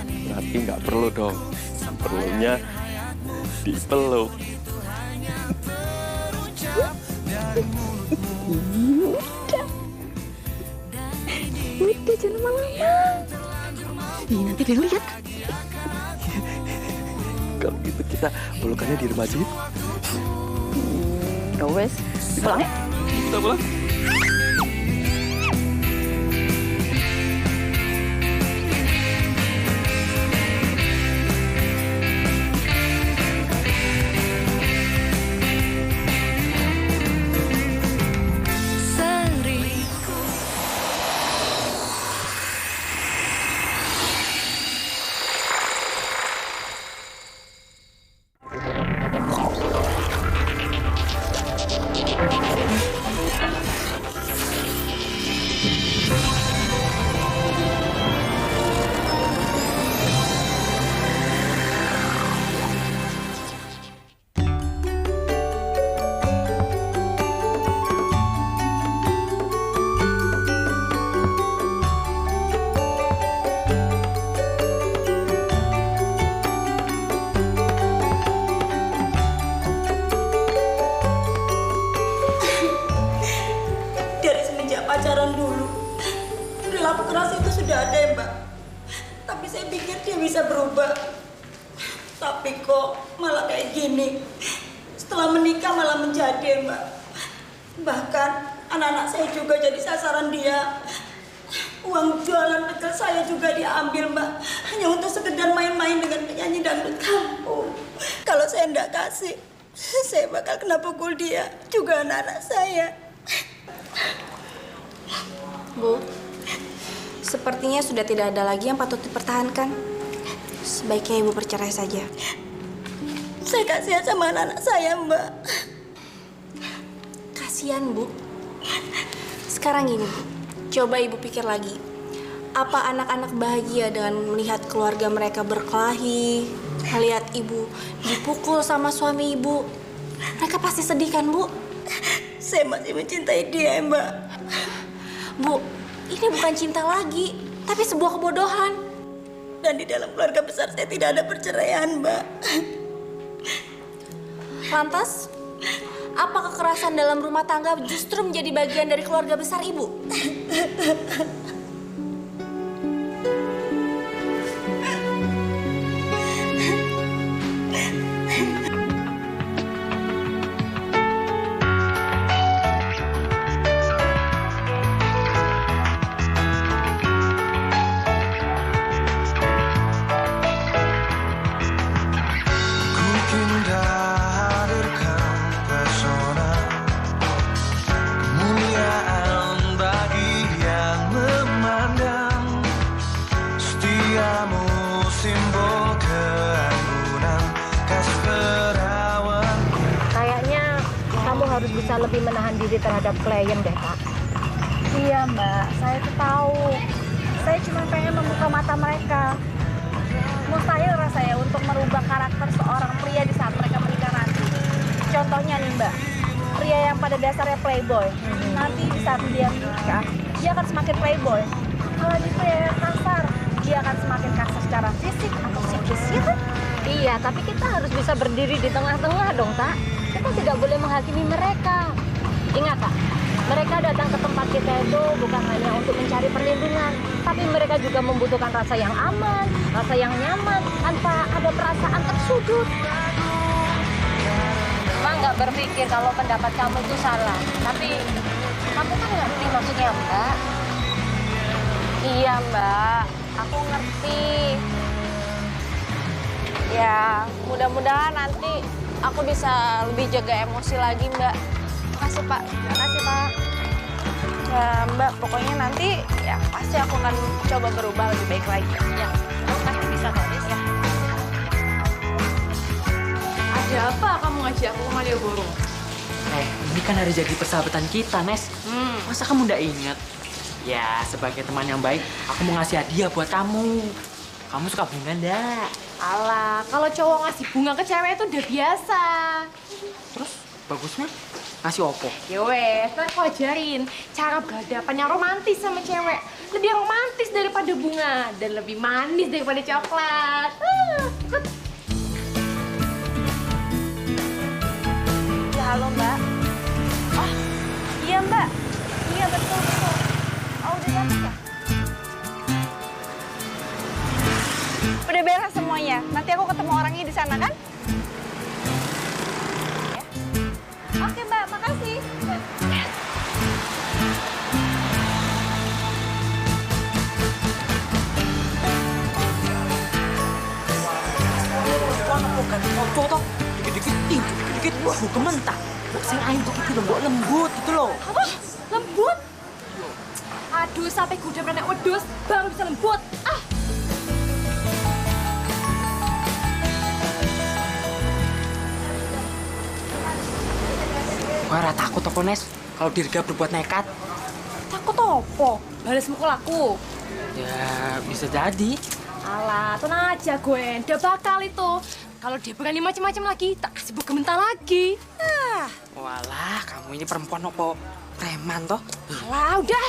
Berarti nggak perlu dong. Perlunya dipeluk. Udah jangan lama-lama. Ih, nanti dia lihat. Kalau gitu kita pelukannya di rumah aja yuk. Ya wes, pulang ya. Kita pulang. Pacaran dulu, perilaku keras itu sudah ada ya Mbak. Tapi saya pikir dia bisa berubah. Tapi kok malah kayak gini. Setelah menikah malah menjadi ya Mbak. Bahkan anak-anak saya juga jadi sasaran dia. Uang jualan pecel saya juga diambil Mbak. Hanya untuk sekedar main-main dengan penyanyi dangdut kampung. Kalau saya enggak kasih, saya bakal kena pukul dia, juga anak-anak saya. Bu, sepertinya sudah tidak ada lagi yang patut dipertahankan. Sebaiknya Ibu bercerai saja. Saya kasihan sama anak-anak saya, Mbak. Kasihan, Bu. Sekarang gini, Bu. Coba Ibu pikir lagi. Apa anak-anak bahagia dengan melihat keluarga mereka berkelahi, melihat Ibu dipukul sama suami Ibu? Mereka pasti sedih kan, Bu? Saya masih mencintai dia, Mbak. Bu, ini bukan cinta lagi, tapi sebuah kebodohan. Dan di dalam keluarga besar saya tidak ada perceraian, Mbak. Lantas, apa kekerasan dalam rumah tangga justru menjadi bagian dari keluarga besar Ibu? Harus bisa lebih menahan diri terhadap klien deh, Kak. Iya, Mbak. Saya tuh tahu. Saya cuma pengen membuka mata mereka. Mustahil rasanya untuk merubah karakter seorang pria di saat mereka menikah nanti. Contohnya nih, Mbak. Pria yang pada dasarnya playboy. Nanti di saat dia menikah, dia akan semakin playboy. Kalau di pria yang kasar, dia akan semakin kasar secara fisik atau psikis, ya kan? Iya, tapi kita harus bisa berdiri di tengah-tengah dong, Kak. Kita tidak boleh menghakimi mereka. Ingat, Kak, mereka datang ke tempat kita itu bukan hanya untuk mencari perlindungan, tapi mereka juga membutuhkan rasa yang aman, rasa yang nyaman, tanpa ada perasaan tersudut. Emang nggak berpikir kalau pendapat kamu itu salah, tapi kamu kan ngerti maksudnya, Mbak. Iya, Mbak, aku ngerti. Ya, mudah-mudahan nanti aku bisa lebih jaga emosi lagi, Mbak. Makasih, Pak. Makasih, Pak. Ya, Mbak, pokoknya nanti ya pasti aku akan coba berubah lebih baik lagi. Ya, aku pasti bisa kok, Nis, ya. Ada apa kamu ngajak aku ke Malioboro? Ini kan hari jadi persahabatan kita, Nes. Masa kamu nggak ingat? Ya, sebagai teman yang baik, aku mau ngasih hadiah buat kamu. Kamu suka bunga nggak? Alah, kalau cowok ngasih bunga ke cewek itu udah biasa. Terus, bagusnya? Ngasih opo? Ya wes, ntar aku ajarin cara berhadapan yang romantis sama cewek. Lebih romantis daripada bunga dan lebih manis daripada coklat. Ikut. Ya, halo Mbak. Oh, iya Mbak. Iya, betul. Oh, udah dapet ya? Udah beres semuanya. Nanti aku ketemu orangnya di sana, kan? Ya. Oke Mbak, makasih. Foto toh, dikit-dikit, wah kementak. Sing aing tuh itu lembut gitu loh. Apa? Lembut? Aduh, sampai kuda beranak wedus, baru bisa lembut. Ah! Wah, rata takut apa, Nes? Kalau Dirga berbuat nekat. Takut apa? Balas mukul aku. Ya, bisa jadi. Alah, tenang aja Gwen, udah bakal itu. Kalau dia berani macam-macam lagi, tak kasih buka mental lagi. Ah. Walah, kamu ini perempuan apa preman toh? Alah, udah.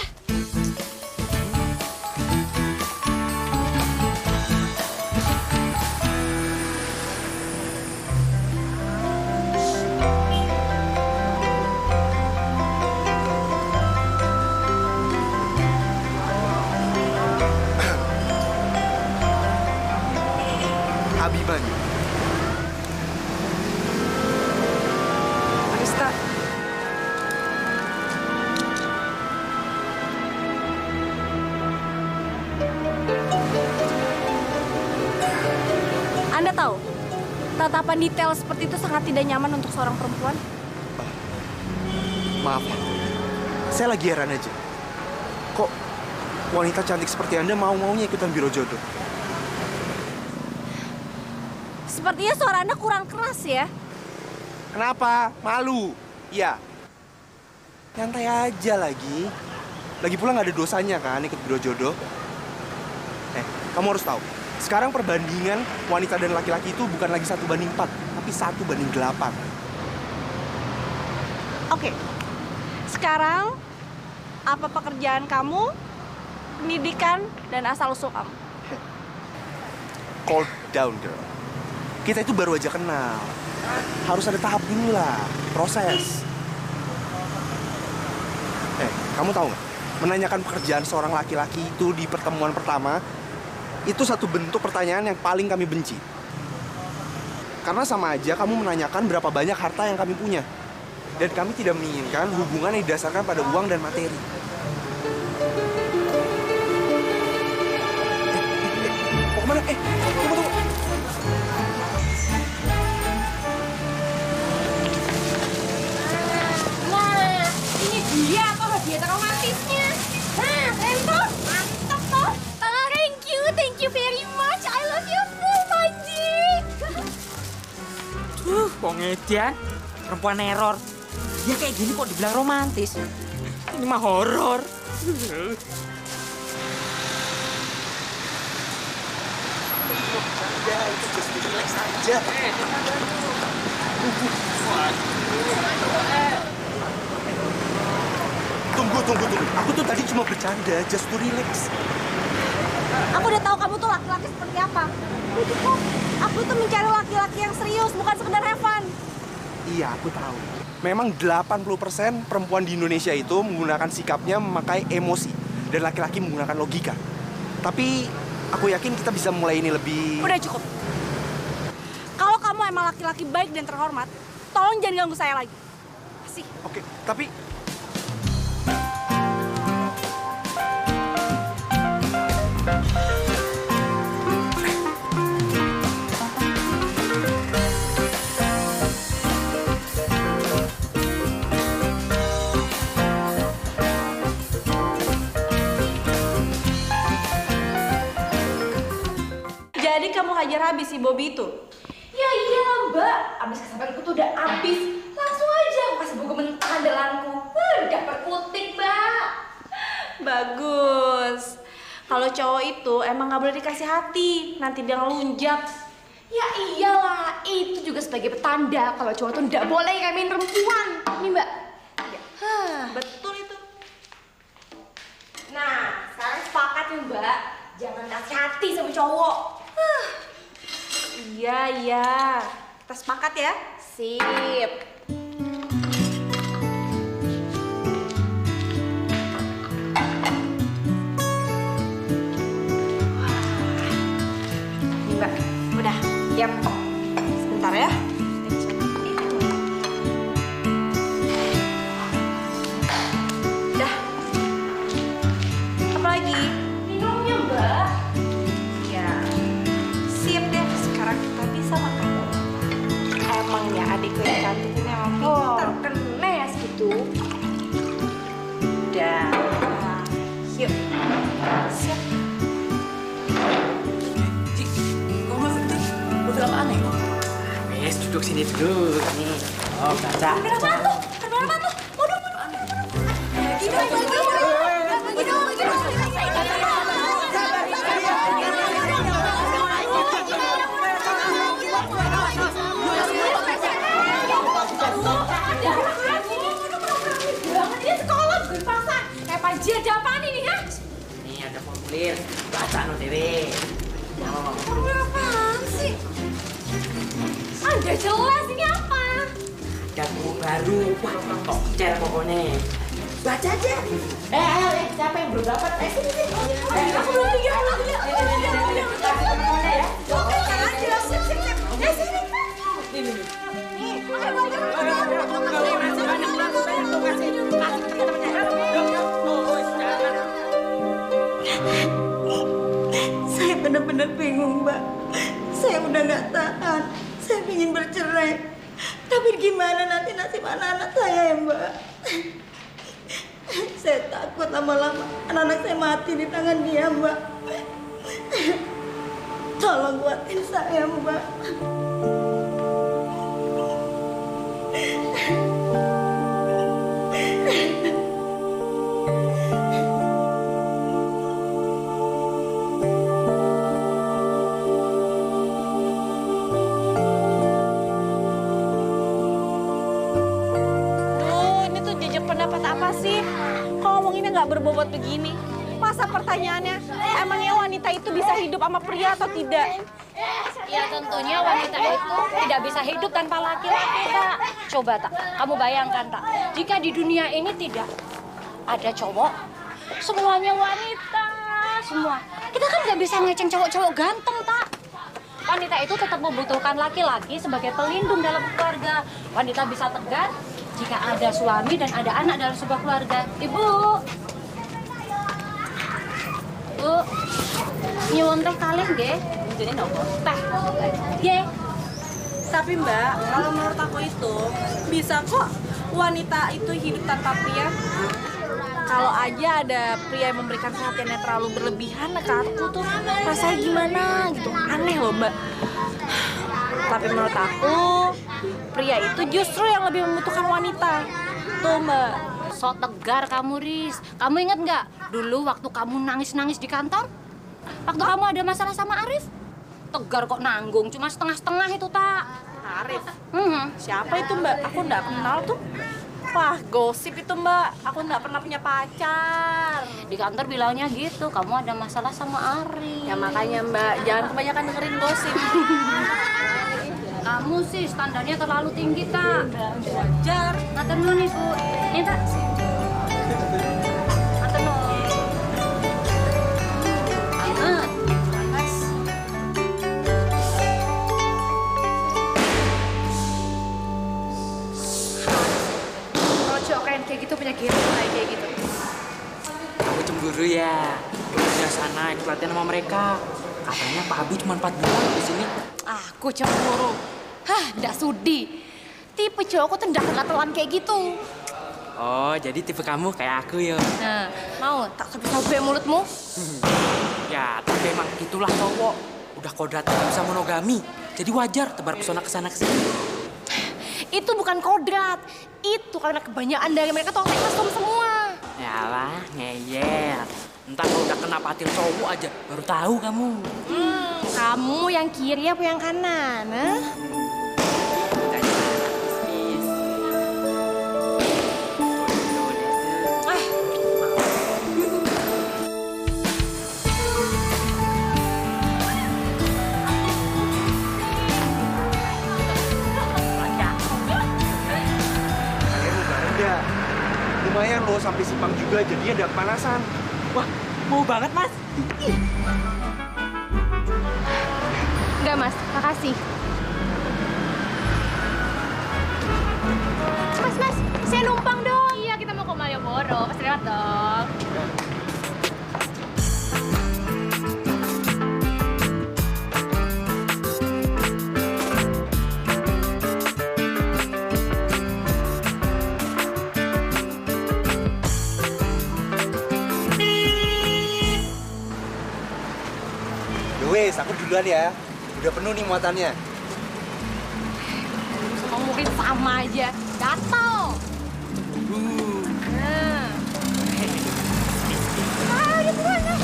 Habiban. Arista. Anda tahu, tatapan detail seperti itu sangat tidak nyaman untuk seorang perempuan. Maaf, saya lagi heran aja. Kok wanita cantik seperti Anda mau-maunya ikutan biro jodoh? Sepertinya suara Anda kurang keras ya. Kenapa? Malu? Iya. Nyantai aja lagi. Lagi pula nggak ada dosanya kan ikut biro jodoh. Kamu harus tahu. Sekarang perbandingan wanita dan laki-laki itu bukan lagi 1:4, tapi 1:8. Oke. Sekarang, apa pekerjaan kamu, pendidikan, dan asal-usul kamu? Calm down, girl. Kita itu baru aja kenal. Harus ada tahap dulu lah, proses. Kamu tahu nggak? Menanyakan pekerjaan seorang laki-laki itu di pertemuan pertama, itu satu bentuk pertanyaan yang paling kami benci. Karena sama aja kamu menanyakan berapa banyak harta yang kami punya. Dan kami tidak menginginkan hubungan yang didasarkan pada uang dan materi. Mau kemana? Tunggu. Nah, ini dia kegiatan romantisnya. Nah, Rempong, mantap toh. Thank you very much. I love you so much. Kok ngedian? Perempuan error. Dia kayak gini kok dibilang romantis. Ini mah horor. Itu just relax aja. Tunggu. Aku tuh tadi cuma bercanda, just to relax. Aku udah tahu kamu tuh laki-laki seperti apa. Aku tuh mencari laki-laki yang serius, bukan sekedar have fun. Iya, aku tahu. Memang 80% perempuan di Indonesia itu menggunakan sikapnya memakai emosi. Dan laki-laki menggunakan logika. Tapi aku yakin kita bisa mulai ini lebih... Udah cukup. Kalau kamu emang laki-laki baik dan terhormat, tolong jangan ganggu saya lagi. Kasih. Oke, tapi... Jadi kamu hajar habis si Bobby itu? Ya iyalah Mbak, abis kesabaranku tuh udah habis. Langsung aja aku kasih buku mentah andalanku. Udah perkutik Mbak. Bagus. Kalau cowok itu emang nggak boleh dikasih hati, nanti dia ngelunjak. Ya iyalah, itu juga sebagai petanda kalau cowok tuh nggak boleh remehin perempuan. Nih Mbak. aku, Mbak. Jangan nasihati sama cowok. Iya. Kita sepakat ya? Sip. Nih, Mbak. Udah. Yap. Sebentar ya. Udah. Apa lagi? Minumnya, Mbak. Ya. Siap deh. Sekarang kita bisa makan. Emang ya adikku yang cantik ini emang pintar. Terkenes gitu. Udah. Yuk. Siap. Ji, kamu lu film aneh kok. Wes, duduk sini dulu. Nih. Oh, baca. Kamera apaan tuh? Waduh. Ini sekolah bukan pasar. Kayak Panji ada apaan ini, ha? Nih ada formulir. Baca no dewe. Oh. Apaan sih? Anda jelas ini apa? Ada buku baru. Wah, tokcer pokoknya. Baca aja. Siapa yang belum dapat? Sini. Aku belum lihat. Oke, aja. Sip. Sini. Saya benar-benar bingung, Mbak. Saya udah nggak tahan. Saya ingin bercerai. Tapi gimana nanti nasib anak-anak saya ya, Mbak? Saya takut lama-lama anak-anak saya mati di tangan dia, Mbak. Tolong kuatin saya, Mbak. Pendapat apa sih? Kok ngomonginnya nggak berbobot begini? Masa pertanyaannya, emangnya wanita itu bisa hidup sama pria atau tidak? Ya tentunya wanita itu tidak bisa hidup tanpa laki-laki, Tak. Coba, Tak, kamu bayangkan, Tak. Jika di dunia ini tidak ada cowok, semuanya wanita, semua. Kita kan nggak bisa ngeceng cowok-cowok ganteng, Tak. Wanita itu tetap membutuhkan laki-laki sebagai pelindung dalam keluarga. Wanita bisa tegar jika ada suami dan ada anak dalam sebuah keluarga. Ibu, Bu, nyuwun teh kalih nggih. Ini nopo? Teh. Nggih. Tapi Mbak, kalau menurut aku itu bisa kok wanita itu hidup tanpa pria. Kalau aja ada pria yang memberikan perhatian yang terlalu berlebihan ke aku tuh rasanya gimana gitu, aneh loh Mbak. Tapi menurut aku pria itu justru yang lebih membutuhkan wanita. Tuh Mbak. So tegar kamu, Riz. Kamu ingat nggak dulu waktu kamu nangis-nangis di kantor? Waktu kamu ada masalah sama Arif? Tegar kok nanggung, cuma setengah-setengah itu, Tak. Arif? Siapa itu Mbak? Aku nggak kenal tuh. Wah, gosip itu Mbak. Aku nggak pernah punya pacar. Di kantor bilangnya gitu, kamu ada masalah sama Arif. Ya makanya Mbak, jangan kebanyakan dengerin gosip. Kamu sih standarnya terlalu tinggi, Tak. Wajar. Ngatur nuhun, Ibu. Ini, Tak. Ngatur nuhun. Anget. Mas. Kalau cowok kayak gitu punya gaya kayak gitu. Kamu cemburu ya? Udah sana ikut latihan sama mereka. Katanya Pak Abi cuma 4 bulan di sini. Aku cemburu. Hah, ndak sudi. Tipe cowokku tuh ndak gatelan kayak gitu. Oh, jadi tipe kamu kayak aku ya? Nah, mau tak sabuk mulutmu? Ya, tapi emang gitulah cowok. Udah kodratnya bisa monogami. Jadi wajar tebar pesona kesana kesini. Itu bukan kodrat. Itu karena kebanyakan dari mereka tuh mesum semua. Yalah, ngeyel. Entar kalau udah kena patil cowok aja, baru tahu kamu. Kamu yang kiri apa yang kanan? Huh? lumayan loh sampai simpang juga, jadinya ada kepanasan. Wah, mau banget, Mas. Enggak, Mas. Makasih. Mas, saya numpang dong. Iya, kita mau ke Malioboro. Mas lewat dong. Wes, aku duluan ya. Udah penuh nih muatannya. Sama murid sama aja. Gatel. Nah. Ayo buruan ya.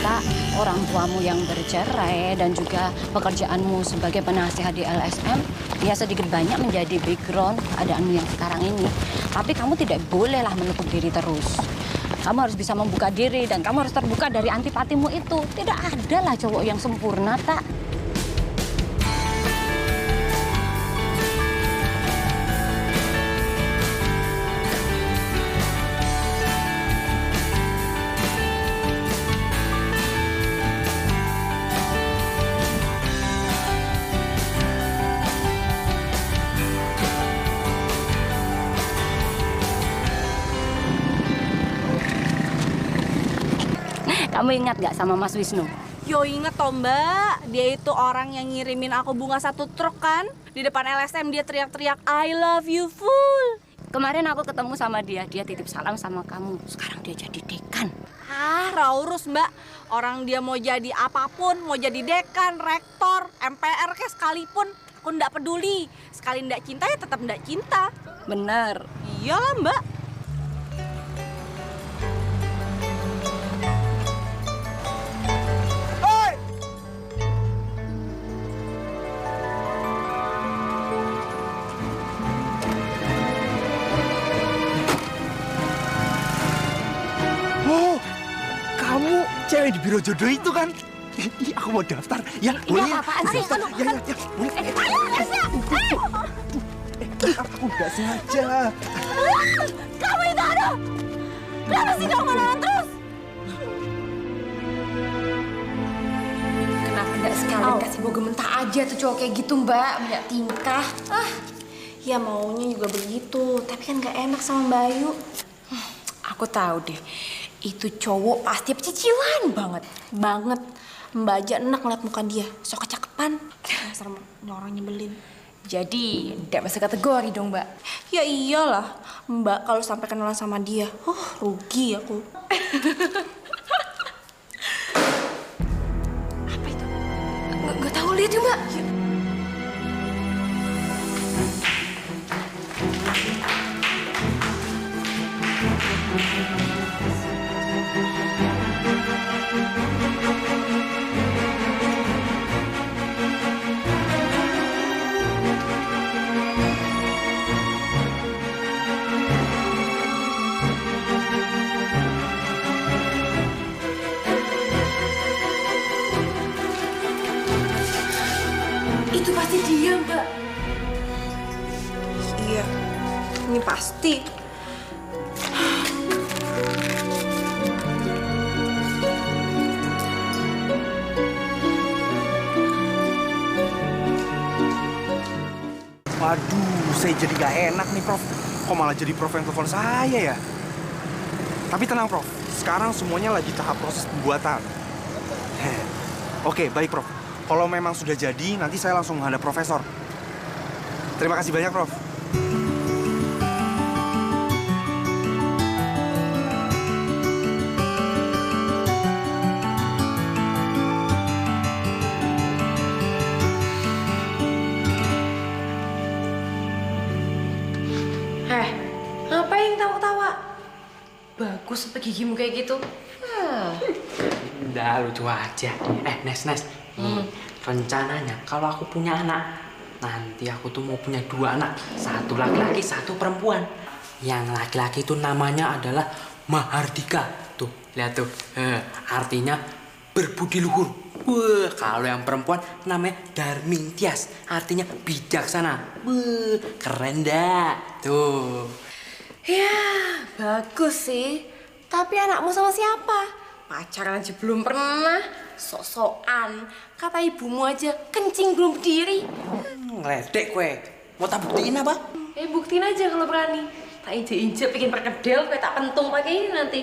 Tak, orang tuamu yang bercerai dan juga pekerjaanmu sebagai penasihat di LSM ya sedikit banyak menjadi background keadaanmu yang sekarang ini. Tapi kamu tidak bolehlah menutup diri terus. Kamu harus bisa membuka diri dan kamu harus terbuka dari antipatimu itu. Tidak ada lah cowok yang sempurna, tak. Kamu ingat gak sama Mas Wisnu? Yo inget toh Mbak, dia itu orang yang ngirimin aku bunga 1 truk kan. Di depan LSM dia teriak-teriak I love you full. Kemarin aku ketemu sama dia titip salam sama kamu. Sekarang dia jadi dekan. Ah, raurus Mbak. Orang dia mau jadi apapun, mau jadi dekan, rektor, MPR kayak sekalipun. Aku ndak peduli. Sekali ndak cinta ya tetap ndak cinta. Bener. Iyalah Mbak. Cewek di biro jodoh itu kan? Aku mau daftar. Ya, boleh ya? Apaan sih? Ya, boleh. Aku nggak sengaja. Kamu itu aduh! Kenapa sih kamu ngelawan terus? Kenapa enggak sekalian kasih boga mentah aja tuh cowok kayak gitu, Mbak? Banyak tingkah. Ya maunya juga begitu, tapi kan nggak enak sama Mbak Ayu. Aku tahu deh. Itu cowok pasti pecicilan banget. Banget. Mbak aja enak ngeliat muka dia. Sok kecakepan. Dasar orang nyebelin. Jadi, tidak masuk kategori dong, Mbak. Ya iyalah. Mbak kalau sampai kenalan sama dia. Rugi aku. Apa itu? Nggak tahu, lihat yuk, Mbak. Yuk. Itu pasti dia, Mbak. Iya. Ini pasti. Waduh, saya jadi gak enak nih, Prof. Kok malah jadi Prof yang telepon saya ya? Tapi tenang, Prof. Sekarang semuanya lagi tahap proses pembuatan. Oke, baik, Prof. Kalau memang sudah jadi, nanti saya langsung menghadap Profesor. Terima kasih banyak, Prof. Ngapain tawa-tawa? Bagus sampai gigimu kayak gitu. Udah lucu aja. Nes. Nih, rencananya kalau aku punya anak, nanti aku tuh mau punya 2 anak. 1 laki-laki, 1 perempuan. Yang laki-laki itu namanya adalah Mahardika. Tuh, lihat tuh. Artinya berbudi luhur. Wah, kalau yang perempuan namanya Darming Tias, artinya bijaksana. Wah, keren dah. Tuh. Ya, bagus sih. Tapi anakmu sama siapa? Pacaran aja belum pernah. Sok-sokan. Kata ibumu aja kencing belum berdiri. Ngeledek kue. Mau tak buktiin apa? Buktiin aja kalau berani. Tak injek-injek bikin perkedel, kue tak pentung pakai ini nanti.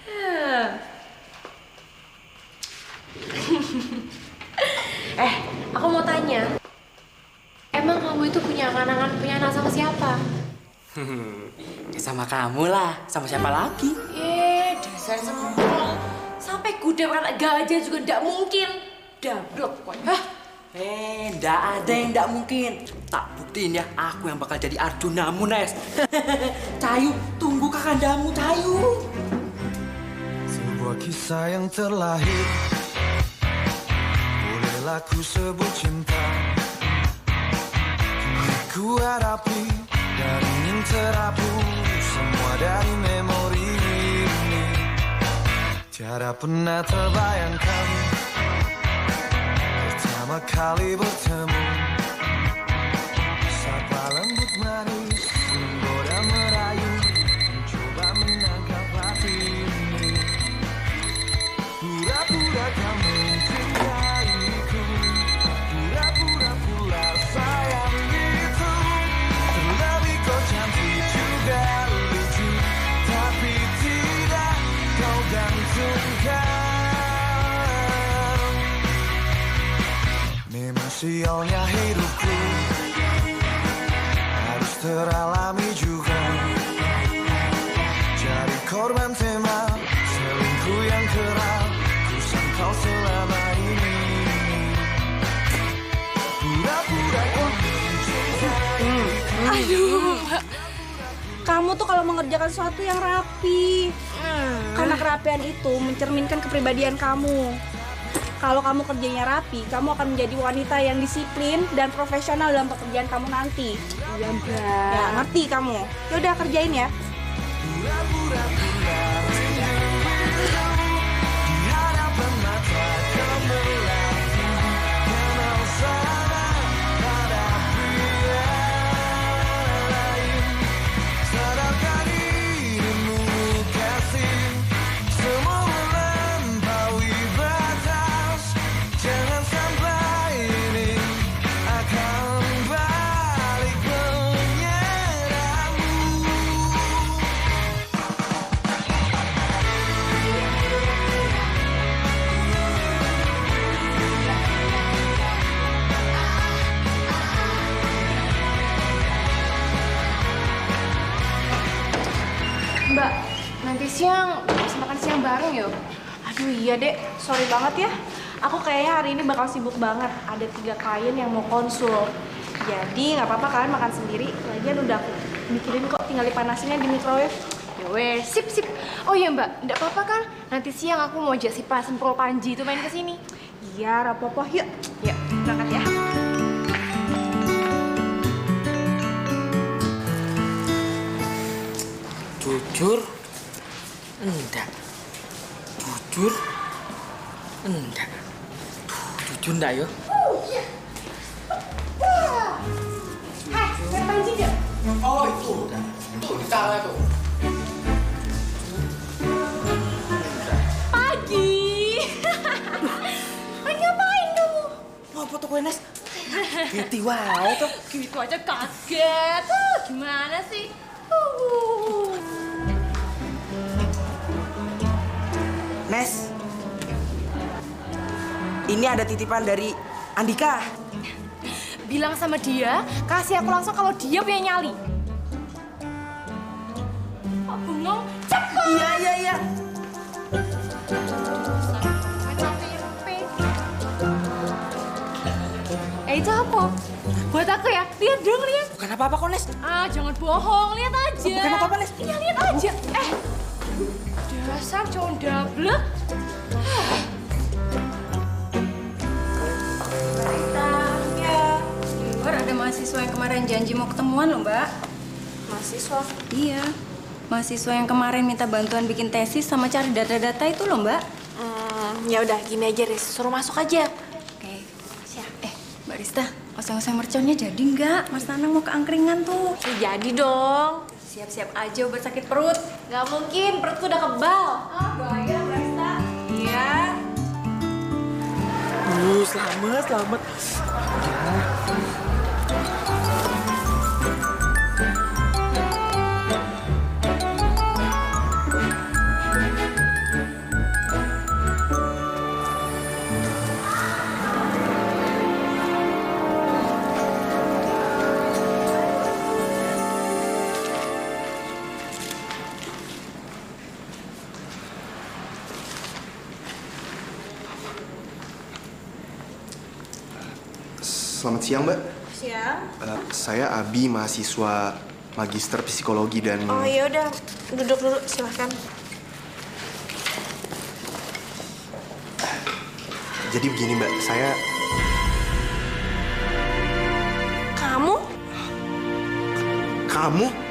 Ya. Aku mau tanya. Emang kamu itu punya anak sama siapa? Ya sama kamu lah. Sama siapa lagi? Dasar semprol. Sampai kuda anak gajah juga ndak mungkin. Dablek kok. Hah? Ndak ada yang ndak mungkin. Tak buktiin ya, aku yang bakal jadi Arjunamu, Nes. Cayu, tunggu kakandamu, Cayu. Sebuah kisah yang terlahir, bolehlah ku sebut cinta. Kini ku hadapi dan ingin terhapus semua dari memori ini. Tiada pernah terbayangkan pertama kali bertemu. Sapa lembut manis, menggoda merayu, mencoba menangkap hati ini. Pura-pura kamu mencintaiku, pura-pura pula sayang itu. Terlebih kau cantik juga lucu, tapi tidak kau gantungkan. Memang sialnya hidupku harus teralami juga, jadi korban tema selingkuh yang kerap ku sangkal selama ini. Pura-pura kau mencintaiku. Aduh, kamu tuh kalau mengerjakan sesuatu yang rapi. Karena kerapian itu mencerminkan kepribadian kamu. Kalau kamu kerjanya rapi, kamu akan menjadi wanita yang disiplin dan profesional dalam pekerjaan kamu nanti. Iya, Mbak. Ya, ngerti kamu. Ya udah kerjain ya. Mbak, nanti siang bisa makan siang bareng yuk. Aduh iya dek, sorry banget ya. Aku kayaknya hari ini bakal sibuk banget. Ada 3 klien yang mau konsul. Jadi nggak apa-apa kalian makan sendiri. Lagian udah aku bikinin kok, tinggal dipanasinnya di microwave. Ya wes, sip. Oh iya Mbak, nggak apa-apa kan? Nanti siang aku mau ajak si Pak Semprol Panji itu main ke sini. Iya, rapopo. Yuk. Yuk, berangkat ya. Jujur, enggak. Jujur, enggak. Jujur enggak yo? Hai, Pak Panji nggak? Oh itu, tuh di sana tuh. Pagi. Lagi ngapain kamu? Mau foto kue Nes? Gitu wae tuh. Gitu aja kaget. Gimana sih? Nes, ini ada titipan dari Andika. Bilang sama dia, kasih aku langsung kalau dia punya nyali. Pak Bengong, cepet! Iya. Itu apa? Buat aku ya? Lihat dong, lihat. Bukan apa-apa kok Nes. Jangan bohong, lihat aja. Bukan apa-apa Nes. Iya, lihat aja. Dasar cowok dablek. Luar ada mahasiswa yang kemarin janji mau ketemuan loh, Mbak. Mahasiswa. Iya. Mahasiswa yang kemarin minta bantuan bikin tesis sama cari data-data itu loh, Mbak. Ya udah, gini aja, Riz. Suruh masuk aja. Oke, siap. Mbak Rista, oseng-oseng merconnya jadi nggak? Mas Nanang mau ke angkringan tuh. Ya, jadi dong. Siap-siap aja obat sakit perut. Gak mungkin, perutku udah kebal. Doain Mbak Rista. Iya. Selamat. Selamat siang, Mbak. Siang. Saya Abi, mahasiswa Magister Psikologi dan... Oh, ya udah. Duduk dulu, silahkan. Jadi begini, Mbak. Saya... Kamu? Kamu?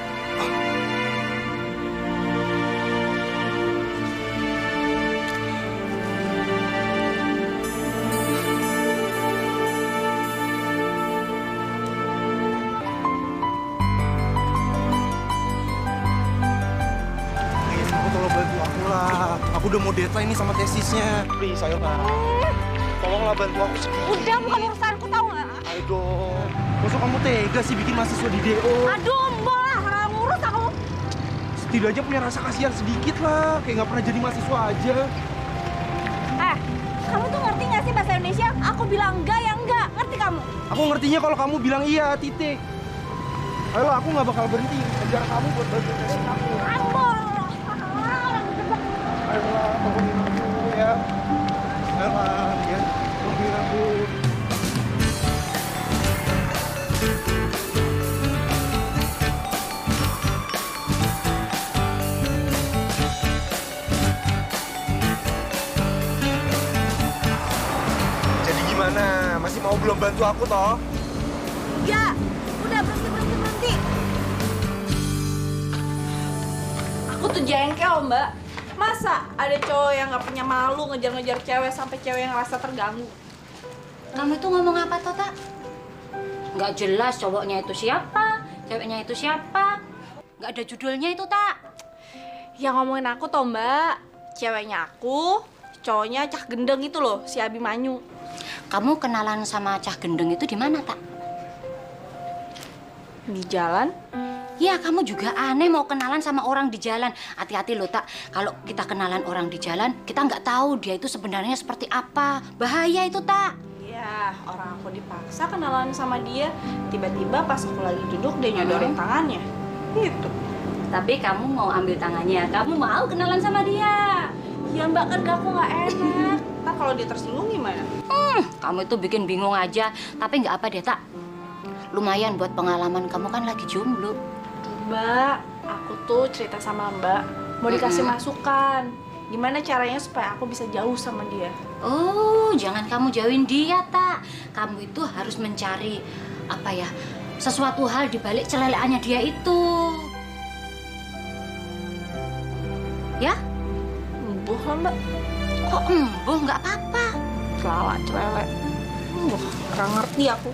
Aku udah mau deadline nih sama tesisnya. Please, ayo lah. Tolonglah bantu aku sedikit. Udah, bukan urusanku, tahu nggak? Ayo dong. Masa kamu tega sih bikin mahasiswa di DO? Aduh, mbak lah, salah ngurus aku. Setidaknya punya rasa kasihan sedikit lah. Kayak nggak pernah jadi mahasiswa aja. Kamu tuh ngerti nggak sih bahasa Indonesia? Aku bilang enggak ya enggak. Ngerti kamu? Aku ngertinya kalau kamu bilang iya, titik. Ayolah, aku nggak bakal berhenti kejar kamu buat bantuin tesis aku. Ayolah, tolongin aku ya. Ayolah, ya. Tolongin aku. Jadi gimana? Masih mau belum bantu aku toh? Ya, udah berhenti. Aku tuh jengkel, Mbak. Masa ada cowok yang nggak punya malu ngejar-ngejar cewek sampai cewek yang ngerasa terganggu? Kamu itu ngomong apa, Tota? Nggak jelas cowoknya itu siapa, ceweknya itu siapa. Nggak ada judulnya itu, Tak. Yang ngomongin aku toh, Mbak. Ceweknya aku, cowoknya Cah Gendeng itu loh, si Abimanyu. Kamu kenalan sama Cah Gendeng itu di mana, Tak? Di jalan. Ya, kamu juga aneh mau kenalan sama orang di jalan. Hati-hati loh, Tak. Kalau kita kenalan orang di jalan, kita nggak tahu dia itu sebenarnya seperti apa. Bahaya itu, Tak. Ya, orang aku dipaksa kenalan sama dia. Tiba-tiba pas aku lagi duduk, dia nyodorin tangannya. Gitu. Tapi kamu mau ambil tangannya, kamu mau kenalan sama dia. Ya, Mbak, kan aku nggak enak. Ntar kalau dia tersinggung gimana? Kamu itu bikin bingung aja. Tapi nggak apa deh, Tak. Lumayan buat pengalaman kamu kan lagi jomblo. Mbak, aku tuh cerita sama Mbak, mau dikasih masukan. Gimana caranya supaya aku bisa jauh sama dia? Oh, jangan kamu jauhin dia, Tak. Kamu itu harus mencari, sesuatu hal di balik celeleannya dia itu. Ya? Embuh lah, Mbak. Kok embuh? Nggak apa-apa. Celala, celele. Nggak ngerti aku.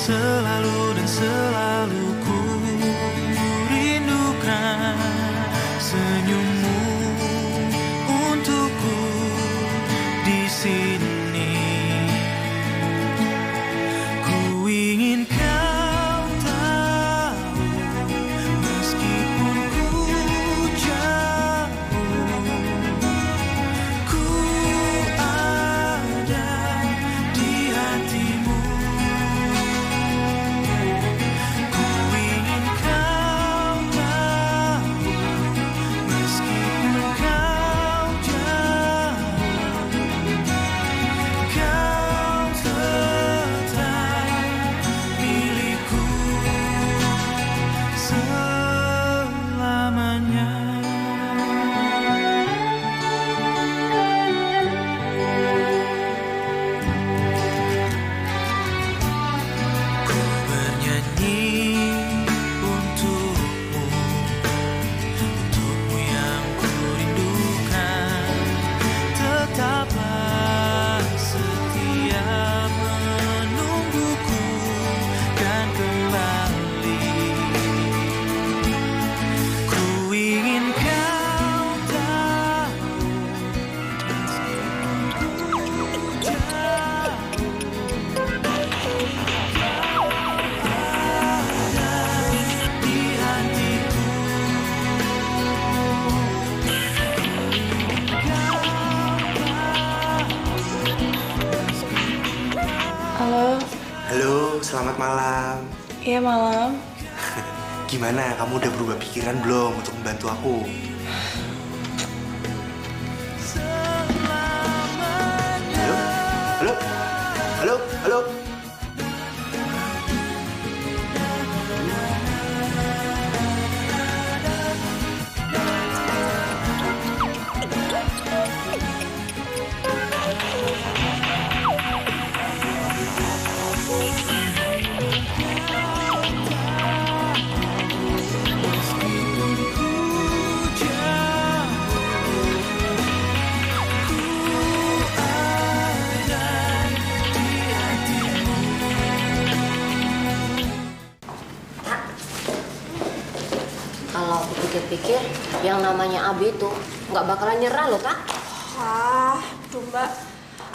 Selalu dan selalu ku rindukan senyummu untukku di sini. Ku ingin kau tahu meskipun ku jauh, ku ada di hatimu. Meski selamat malam. Iya, malam. Gimana, kamu udah berubah pikiran belum untuk membantu aku? Halo? Halo? Halo? Halo? Kalau aku pikir-pikir, yang namanya Abi itu nggak bakalan nyerah loh, Kak. Tuh Mbak,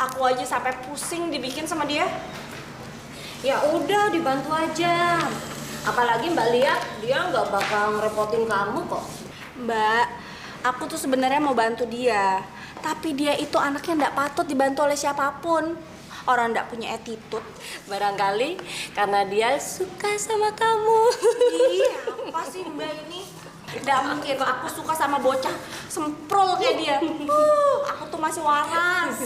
aku aja sampai pusing dibikin sama dia. Ya udah, dibantu aja. Apalagi Mbak lihat, dia nggak bakal ngerepotin kamu kok. Mbak, aku tuh sebenarnya mau bantu dia. Tapi dia itu anaknya nggak patut dibantu oleh siapapun. Orang nggak punya attitude. Barangkali karena dia suka sama kamu. Iya, apa sih Mbak ini? Nggak mungkin aku suka sama bocah semprol kayak dia. Aku tuh masih waras.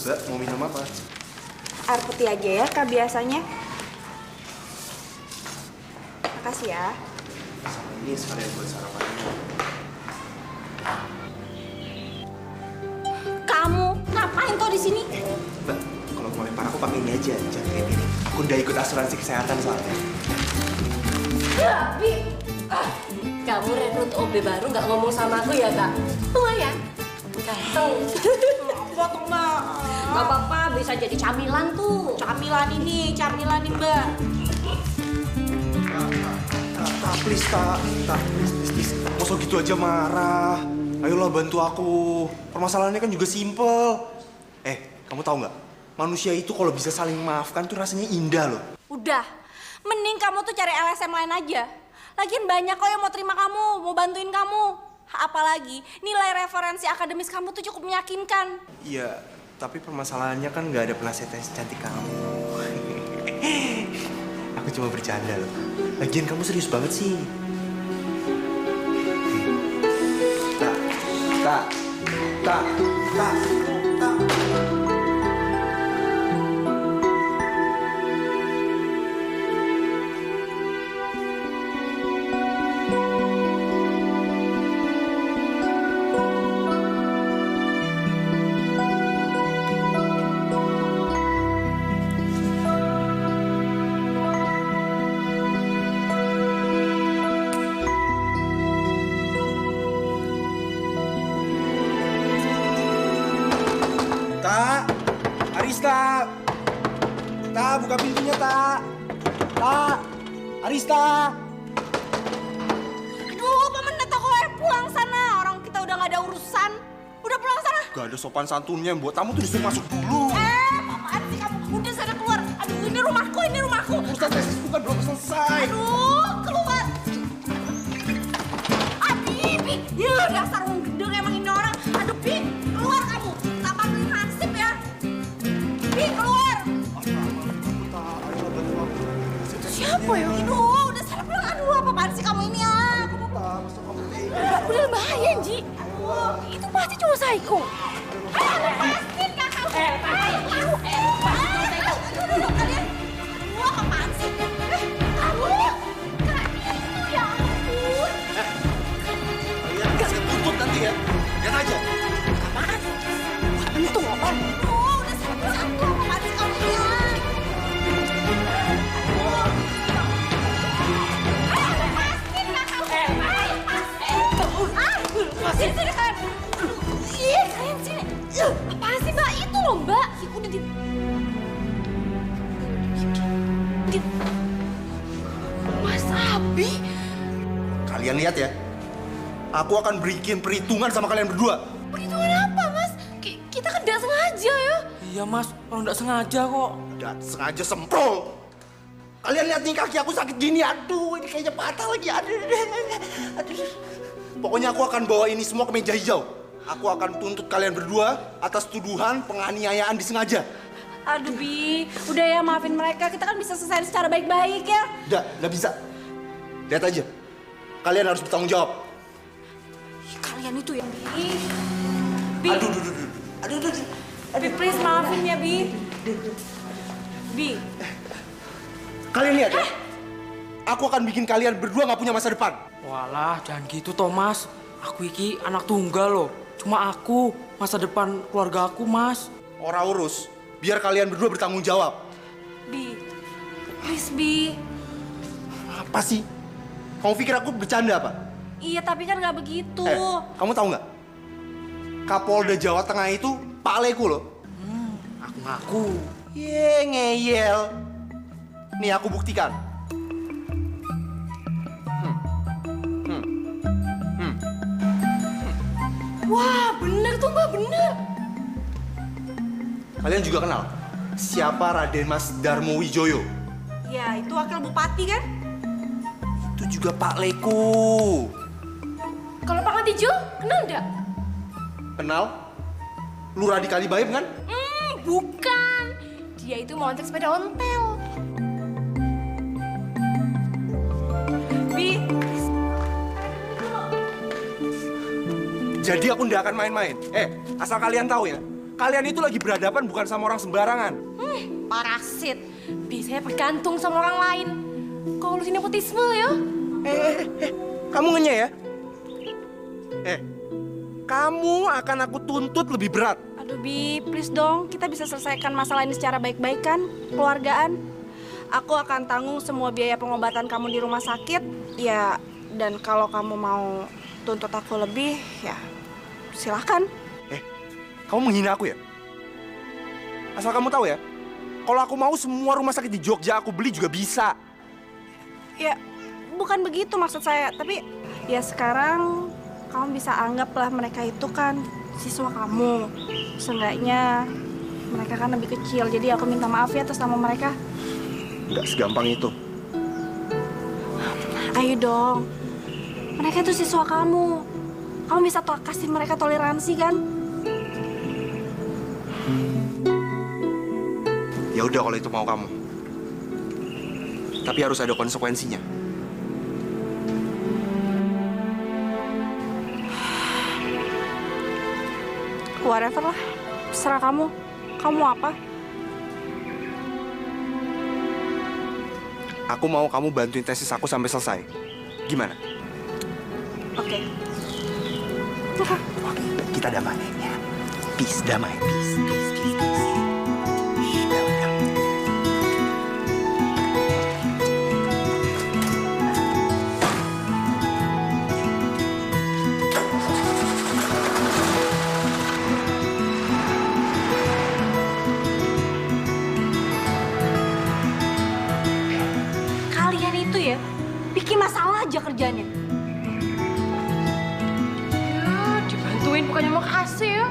Mbak, mau minum apa? Air putih aja ya, Kak, biasanya. Makasih ya. Sama ini sekalian buat sarapannya. Kamu ngapain kok di sini? Mbak, kalau mau lempar aku pakai ini aja, jangan kayak gini. Aku udah ikut asuransi kesehatan soalnya. Ya, Bi. Kamu rekrut OB baru nggak ngomong sama aku ya, Kak? Lumayan. Ganteng. Potong Mbak. Gak apa-apa, bisa jadi camilan tuh. Camilan nih Mbak. Tak, please, please. Masa gitu aja marah? Ayolah bantu aku. Permasalahannya kan juga simple. Kamu tahu nggak? Manusia itu kalau bisa saling memaafkan tuh rasanya indah loh. Udah, mending kamu tuh cari LSM lain aja. Lagian banyak kok yang mau terima kamu, mau bantuin kamu. Apalagi nilai referensi akademis kamu tuh cukup meyakinkan. Iya, tapi permasalahannya kan nggak ada penasihat yang secantik kamu. Aku cuma bercanda loh. Lagian kamu serius banget sih. Tak. Arista! Tak, buka pintunya, Tak! Tak! Arista! Aduh, Paman Neto pulang sana. Orang kita udah gak ada urusan. Udah pulang sana. Gak ada sopan santunnya, buat kamu tuh disuruh masuk dulu. Apaan sih kamu? Udah sana keluar. Aduh, ini rumahku. Urusan tesis bukan belum selesai. Aduh, keluar. Bi. Ya, dasar gendeng emang ini orang. Aduh, Bi, keluar kamu. Tak panggilin hansip ya. Bi, keluar. Itu siapa ya? Aduh, udah sana pulang. Aduh, apaan sih kamu ini ya? Udah bahaya, Ji. Itu pasti cuma psycho. Lepasin kakak. Aduh, kalian. Wah, apaan sih? Kamu. Kalian itu ya ampun. Kalian saya tuntut nanti ya. Lihat aja. Apaan? Itu apaan? Oh, udah satu apaan sih kamu ya? Lepasin sini kan. Ih, kalian sini. Apaan sih, Mbak? Itu loh, Mbak. Udah di Mas Abi. Kalian lihat ya. Aku akan berikin perhitungan sama kalian berdua. Perhitungan apa, Mas? Kita kan gak sengaja ya. Iya mas, orang nggak sengaja kok. Udah sengaja semprol. Kalian lihat nih kaki aku sakit gini. Aduh, ini kayaknya patah lagi. Aduh. Pokoknya aku akan bawa ini semua ke meja hijau. Aku akan tuntut kalian berdua atas tuduhan penganiayaan disengaja. Aduh, Bi. Udah ya, maafin mereka. Kita kan bisa selesai secara baik-baik ya. Udah bisa. Lihat aja. Kalian harus bertanggung jawab. Kalian itu ya, Bi. Bi. Aduh. Bi, please maafin ya, Bi. Bi. Kalian lihat ya. Aku akan bikin kalian berdua nggak punya masa depan. Walah, jangan gitu Thomas. Aku iki anak tunggal loh. Cuma aku, masa depan keluarga aku, Mas. Ora urus. Biar kalian berdua bertanggung jawab. Bi. Please, Bi. Apa sih? Kamu pikir aku bercanda apa? Iya, tapi kan nggak begitu. Kamu tahu nggak? Kapolda Jawa Tengah itu Pak Leku loh. Aku ngaku. Ngeyel. Nih aku buktikan. Wah, bener tuh Mbak, bener. Kalian juga kenal siapa Raden Mas Darmo Wijoyo? Ya, itu wakil bupati kan? Itu juga Pak Leku. Kalau Pak Ngatijo, kenal nggak? Kenal? Lurah di Kalibayem kan? Bukan. Dia itu mau ontek sepeda ontel. Bi. Jadi aku nggak akan main-main. Asal kalian tahu ya, kalian itu lagi berhadapan bukan sama orang sembarangan. Parasit. Biasanya bergantung sama orang lain. Kalau lu nepotisme ya. Kamu ngenyek ya? Kamu akan aku tuntut lebih berat. Aduh, Bi, please dong. Kita bisa selesaikan masalah ini secara baik-baik kan? Keluargaan. Aku akan tanggung semua biaya pengobatan kamu di rumah sakit. Ya, dan kalau kamu mau tuntut aku lebih, ya silahkan. Kamu menghina aku ya? Asal kamu tahu ya, kalau aku mau semua rumah sakit di Jogja aku beli juga bisa. Ya, bukan begitu maksud saya. Tapi ya sekarang kamu bisa anggaplah mereka itu kan siswa kamu. Seenggaknya mereka kan lebih kecil. Jadi aku minta maaf ya atas nama mereka. Nggak segampang itu. Ayo dong. Mereka itu siswa kamu. Kamu bisa kasih mereka toleransi kan? Ya udah kalau itu mau kamu. Tapi harus ada konsekuensinya. Whatever lah. Terserah kamu. Kamu apa? Aku mau kamu bantuin tesis aku sampai selesai. Gimana? Oke. Oke, kita damai ya. Peace, damai. Peace. Udah. Kalian itu ya, bikin masalah aja kerjanya. Dibantuin bukannya makasih ya.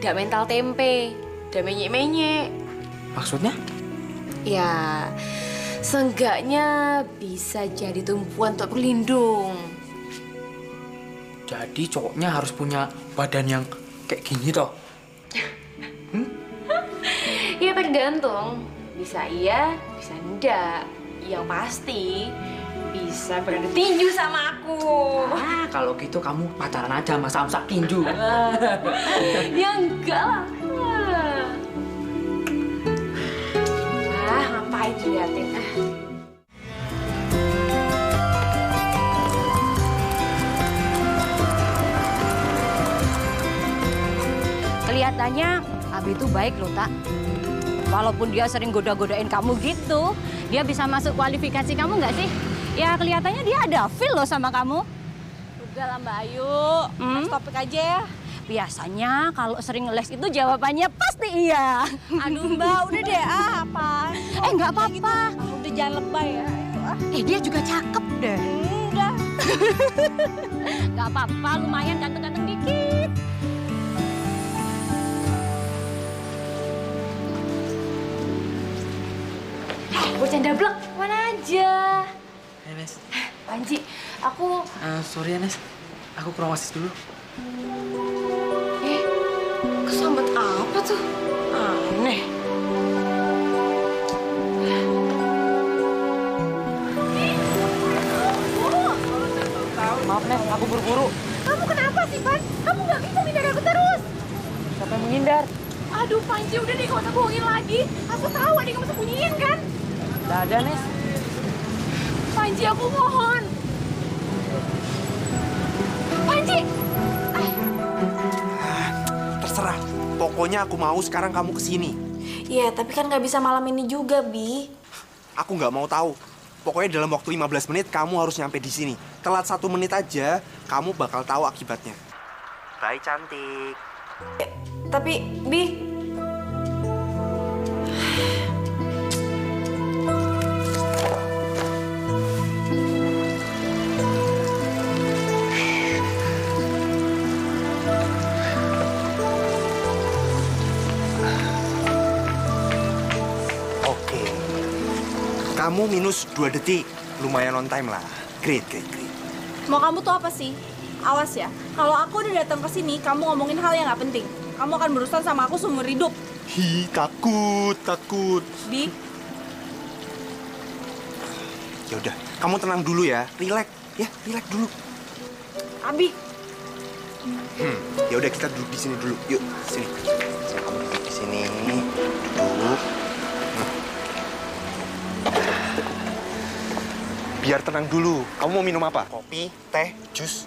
Gak mental tempe, gak menyek-menyek. Maksudnya? Ya, seenggaknya bisa jadi tumpuan untuk berlindung. Jadi cowoknya harus punya badan yang kayak gini toh? Ya tergantung, bisa iya, bisa enggak. Yang pasti bisa berada tinju sama aku. Kalau gitu kamu pacaran aja sama Samsak tinju. Ya enggak lah. Ngapain diliatin? Kelihatannya Abi itu baik loh, Tak. Walaupun dia sering goda-godain kamu gitu, dia bisa masuk kualifikasi kamu nggak sih? Ya kelihatannya dia ada feel loh sama kamu. Udah lah Mbak Ayu, next topik aja ya. Biasanya kalau sering les itu jawabannya pasti iya. Aduh Mbak, udah deh, apa? Nggak apa-apa. Udah jangan lebay ya. Ayo, Dia juga cakep deh. Udah. Nggak apa-apa, lumayan ganteng-ganteng dikit. Bocah dablek, mana aja? Nes. Panji, aku... Sorry ya, Nes. Aku kurang wasis dulu. Kesambet apa tuh? Aneh. Maaf, Nes, aku buru-buru. Kamu kenapa sih, Pan? Kamu nggak bisa menghindar aku terus. Siapa yang menghindar? Aduh, Panji, udah deh, gak usah bohongin lagi. Aku tahu ada yang kamu sembunyiin, kan? Nggak ada, Nes. Panji, aku mohon. Panji! Terserah. Pokoknya aku mau sekarang kamu kesini. Iya, tapi kan nggak bisa malam ini juga, Bi. Aku nggak mau tahu. Pokoknya dalam waktu 15 menit kamu harus nyampe di sini. Telat 1 menit aja, kamu bakal tahu akibatnya. Bye, cantik. Tapi, Bi, Oke. Kamu minus 2 detik. Lumayan on time lah. Great. mau kamu tuh apa sih? Awas ya, kalau aku udah datang ke sini, kamu ngomongin hal yang nggak penting. Kamu akan berurusan sama aku seumur hidup. Hi, takut. Bi, Ya udah, kamu tenang dulu ya. Relax dulu. Abi. Ya udah kita duduk di sini dulu. Yuk, sini. Kamu duduk di sini. Duduk. Biar tenang dulu. Kamu mau minum apa? Kopi, teh, jus?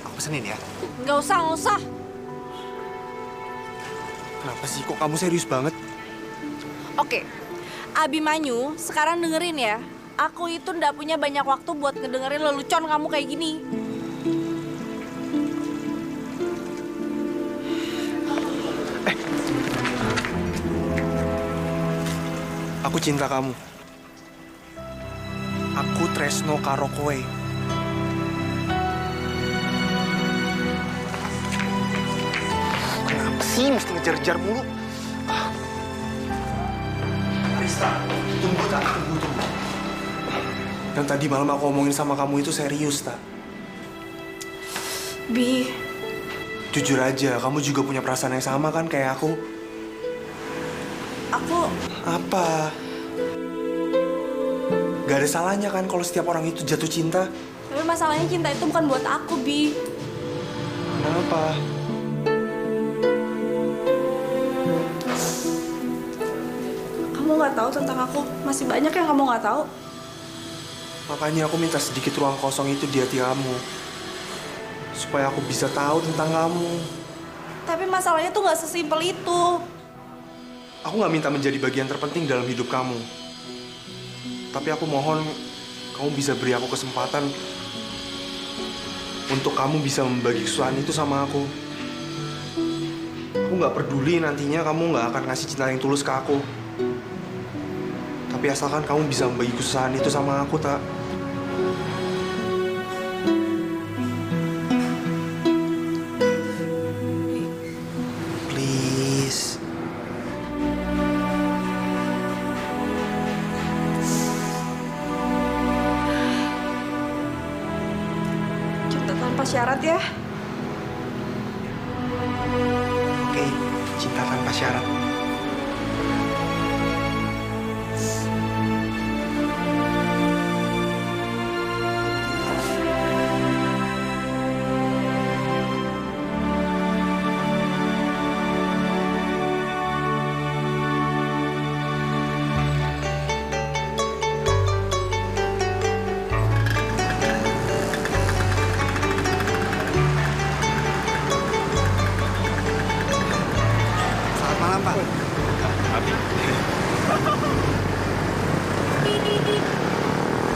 Aku pesenin ya. Nggak usah. Kenapa sih? Kok kamu serius banget? Oke, Abimanyu, sekarang dengerin ya. Aku itu nggak punya banyak waktu buat ngedengerin lelucon kamu kayak gini. Aku cinta kamu. Aku tresno karo kowe. Kenapa sih mesti ngejar-ngejar mulu? Arista, tunggu. Dan tadi malam aku omongin sama kamu itu serius, tak? Bi, Jujur aja, kamu juga punya perasaan yang sama kan kayak aku? Apa? Gak ada salahnya kan kalau setiap orang itu jatuh cinta? tapi masalahnya cinta itu bukan buat aku, Bi. Kenapa? Kamu nggak tahu tentang aku. Masih banyak yang kamu nggak tahu. Makanya aku minta sedikit ruang kosong itu di hati kamu. Supaya aku bisa tahu tentang kamu. Tapi masalahnya tuh nggak sesimpel itu. Aku nggak minta menjadi bagian terpenting dalam hidup kamu. Tapi aku mohon kamu bisa beri aku kesempatan untuk kamu bisa membagi kesusahan itu sama aku. Aku nggak peduli nantinya kamu nggak akan ngasih cinta yang tulus ke aku. Tapi asalkan kamu bisa membagi kesusahan itu sama aku, tak? Please. Cinta tanpa syarat ya. Oke, cinta tanpa syarat. Selamat malam, Pak.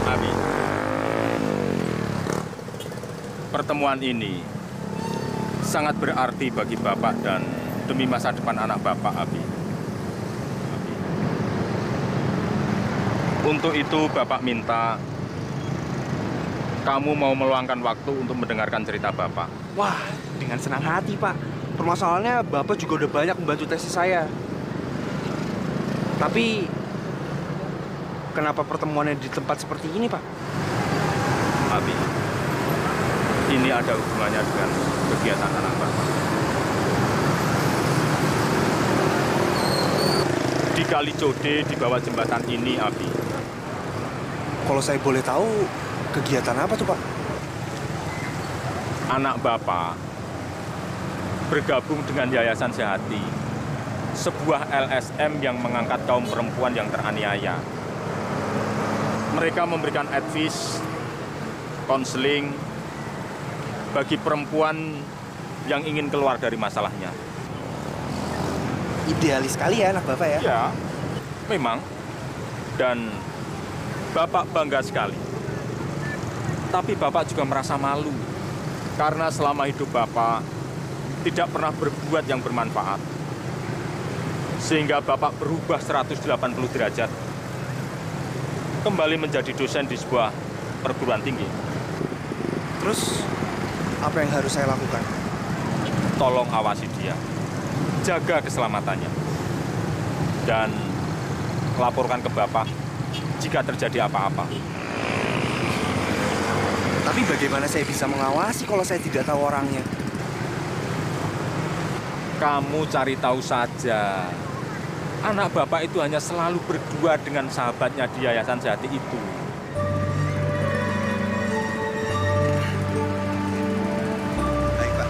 Abi, pertemuan ini sangat berarti bagi Bapak dan demi masa depan anak Bapak, Abi. Untuk itu Bapak minta kamu mau meluangkan waktu untuk mendengarkan cerita Bapak. Wah, dengan senang hati, Pak. Permasalahannya Bapak juga udah banyak membantu tesis saya. Tapi, kenapa pertemuannya di tempat seperti ini, Pak? Abi, ini ada hubungannya dengan kegiatan anak Bapak. Di Kali Code di bawah jembatan ini, Abi. Kalau saya boleh tahu, kegiatan apa tuh, Pak? Anak Bapak bergabung dengan Yayasan Sehati, sebuah LSM yang mengangkat kaum perempuan yang teraniaya. Mereka memberikan advice, konseling bagi perempuan yang ingin keluar dari masalahnya. Idealis sekali ya anak Bapak ya? Ya, memang. Dan Bapak bangga sekali. Tapi Bapak juga merasa malu karena selama hidup Bapak tidak pernah berbuat yang bermanfaat. Sehingga Bapak berubah 180 derajat. Kembali menjadi dosen di sebuah perguruan tinggi. Terus, apa yang harus saya lakukan? Tolong awasi dia. Jaga keselamatannya. Dan laporkan ke Bapak jika terjadi apa-apa. Tapi bagaimana saya bisa mengawasi kalau saya tidak tahu orangnya? Kamu cari tahu saja. Anak Bapak itu hanya selalu berdua dengan sahabatnya di Yayasan Sehati itu. Baik, Pak.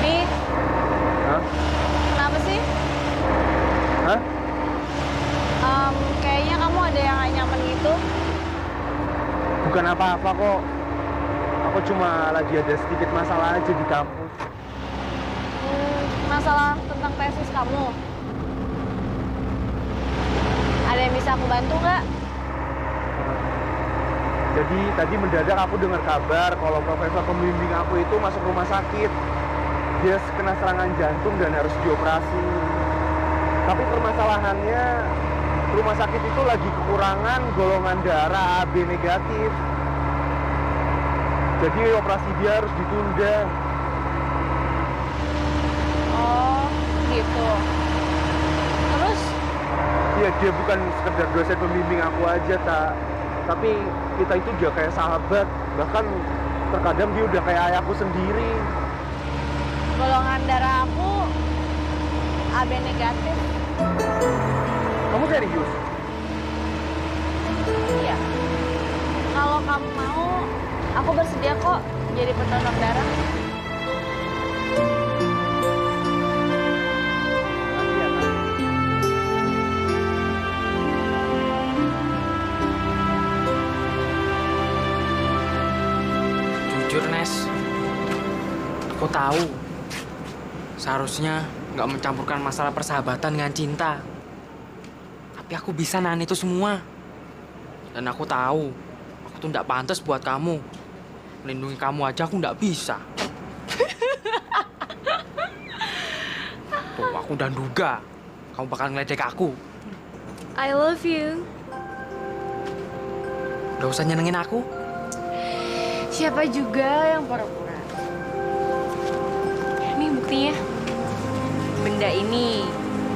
Nih, kenapa sih? Hah? Kayaknya kamu ada yang gak nyaman gitu. Bukan apa-apa kok. Aku cuma lagi ada sedikit masalah aja di kampus. Masalah tentang tesis kamu. Ada yang bisa aku bantu nggak? Jadi tadi mendadak aku dengar kabar kalau profesor pembimbing aku itu masuk rumah sakit. Dia kena serangan jantung dan harus dioperasi. Tapi permasalahannya rumah sakit itu lagi kekurangan golongan darah AB negatif. Jadi operasi dia harus ditunda. Oh, gitu. Terus? Iya, dia bukan sekedar dosen pembimbing aku aja, Tak. Tapi kita itu udah kayak sahabat. Bahkan terkadang dia udah kayak ayahku sendiri. Golongan darah aku AB negatif. Kamu serius? Iya. Kalau kamu mau, aku bersedia kok jadi pendonor darah. Jujur, Nes, aku tahu seharusnya nggak mencampurkan masalah persahabatan dengan cinta. Tapi aku bisa nahan itu semua. Dan aku tahu, aku tuh nggak pantas buat kamu. Melindungi kamu aja aku nggak bisa. Tuh, aku udah duga kamu bakal ngeledek aku. I love you. Gak usah nyenengin aku. Siapa juga yang pura-pura? Ini buktinya. Benda ini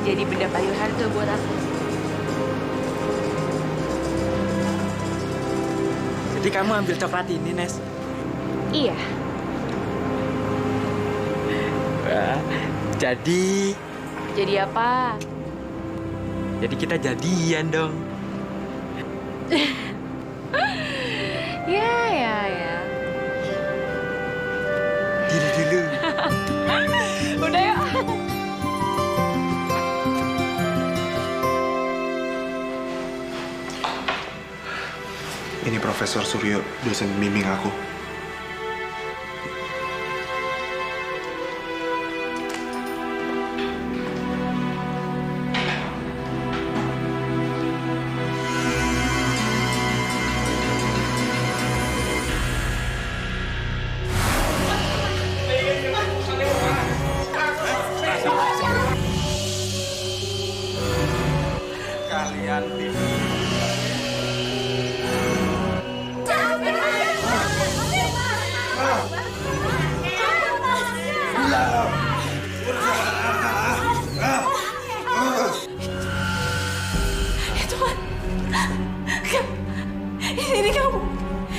jadi benda paling harga buat aku. Jadi kamu ambil coklat ini, Nes? Iya. Wah, jadi apa? Jadi kita jadian dong. Ya. Dulu. Udah yuk. Ini Profesor Suryo, dosen pembimbing aku. Kalian di Ini kamu.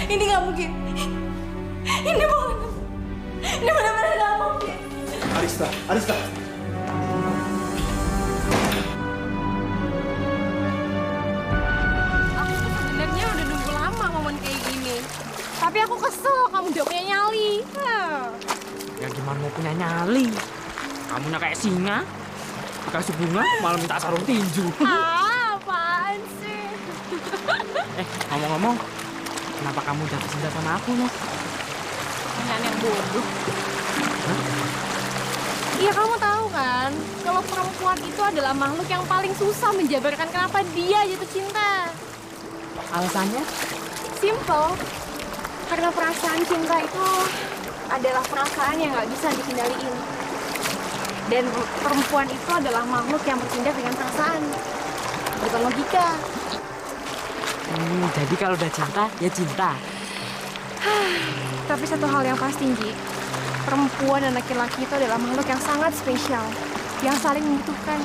Ini nggak mungkin. Ini bukan. Ini benar-benar nggak mungkin. Arista, Arista. Aku tuh sebenarnya udah nunggu lama momen kayak gini. Tapi aku kesel kamu udah punya nyali. Ya gimana mau punya nyali? Kamunya kayak singa. Dikasih bunga malah minta sarung tinju. Apaan sih? Ngomong-ngomong, kenapa kamu jatuh cinta sama aku, Nes? Pertanyaan yang bodoh. Iya kamu tahu kan, kalau perempuan itu adalah makhluk yang paling susah menjabarkan kenapa dia jatuh cinta. Alasannya? Simple. Karena perasaan cinta itu adalah perasaan yang nggak bisa dikendaliin. Dan perempuan itu adalah makhluk yang bertindak dengan perasaan, bukan logika. Jadi kalau udah cinta, ya cinta. Tapi satu hal yang pasti, Ji, perempuan dan laki-laki itu adalah makhluk yang sangat spesial, yang saling membutuhkan.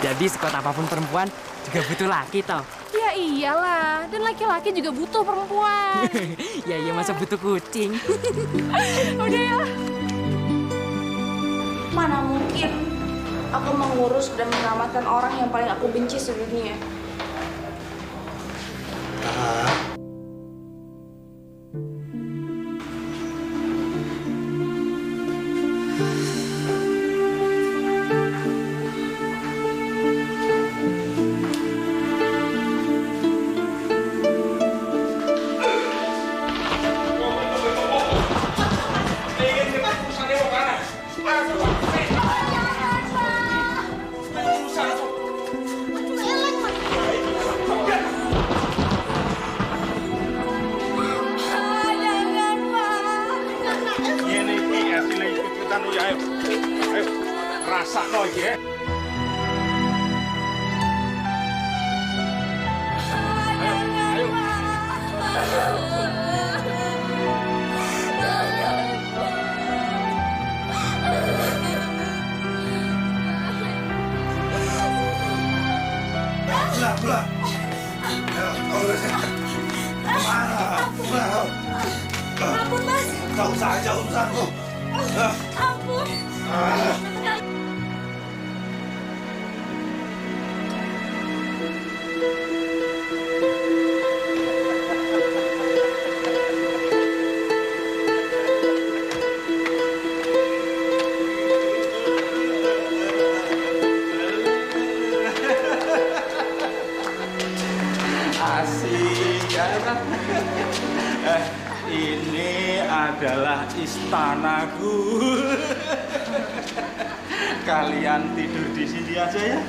Jadi sekuat apapun perempuan juga butuh laki, toh? Ya iyalah, dan laki-laki juga butuh perempuan. Ya iya, masa butuh kucing. Udah ya. Mana mungkin aku mengurus dan menyelamatkan orang yang paling aku benci sedunia. Rasakno iki. Pulang. Ampun, Mas. Kau saja urusanku. Ampun. Asik ya kan? Ini adalah istanaku. Kalian tidur di sini aja ya.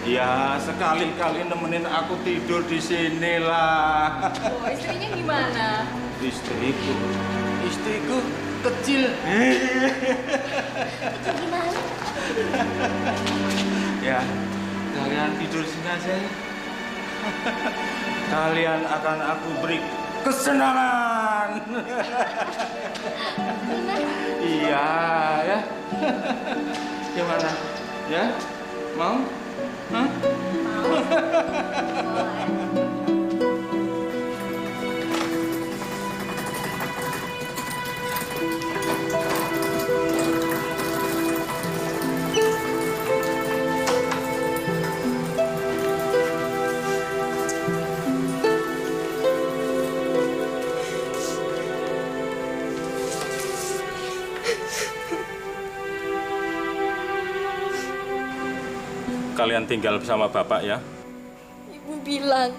Ya, sekali-kali nemenin aku tidur di sini lah. Oh, istrinya gimana? Istriku kecil. Gimana? Ya, kalian tidur sini aja ya. Kalian akan aku beri kesenangan. Iya ya. Gimana? Ya? Mau? Hah? Kalian tinggal bersama Bapak ya. Ibu bilang,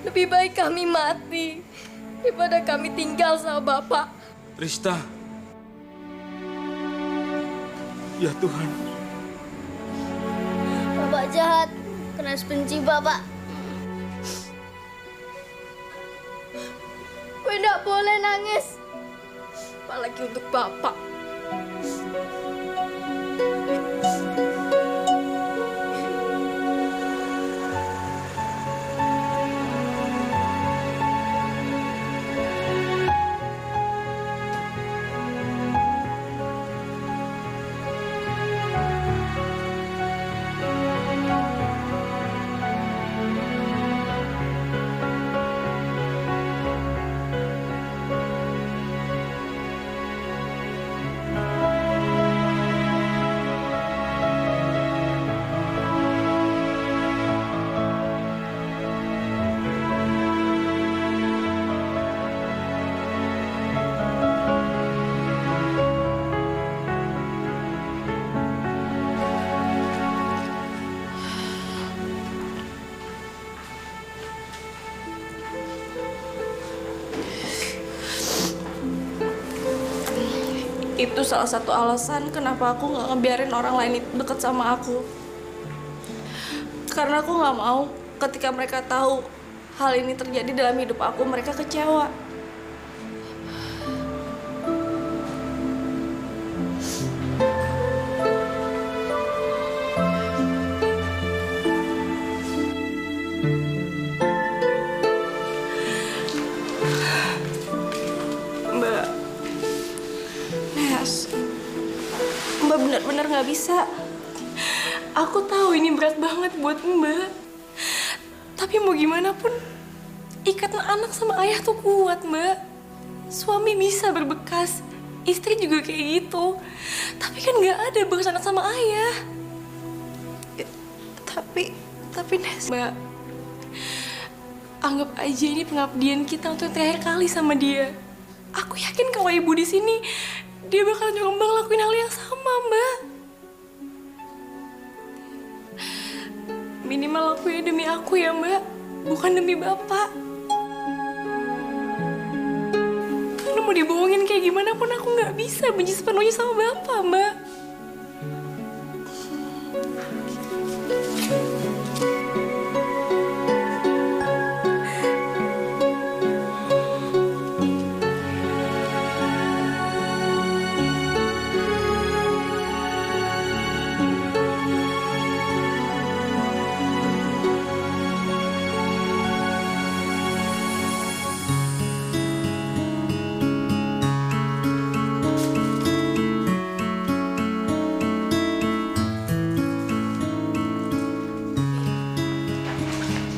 lebih baik kami mati daripada kami tinggal sama Bapak. Rista. Ya Tuhan. Bapak jahat, karena benci Bapak. Gue nggak boleh nangis, apalagi untuk Bapak. Itu salah satu alasan kenapa aku nggak ngebiarin orang lain itu deket sama aku. Karena aku nggak mau ketika mereka tahu hal ini terjadi dalam hidup aku, mereka kecewa. Mbak benar-benar nggak bisa. Aku tahu ini berat banget buat Mbak. Tapi mau gimana pun, ikatan anak sama ayah tuh kuat, Mbak. Suami bisa berbekas, istri juga kayak gitu. Tapi kan nggak ada bekas anak sama ayah. Tapi Nes, Mbak, anggap aja ini pengabdian kita untuk terakhir kali sama dia. Aku yakin kalau ibu di sini, dia bakal nyuruh Mbak ngelakuin hal yang sama, Mbak. Minimal lakuin demi aku ya, Mbak. Bukan demi Bapak. Karena mau dibohongin kayak gimana pun aku nggak bisa benci sepenuhnya sama Bapak, Mbak.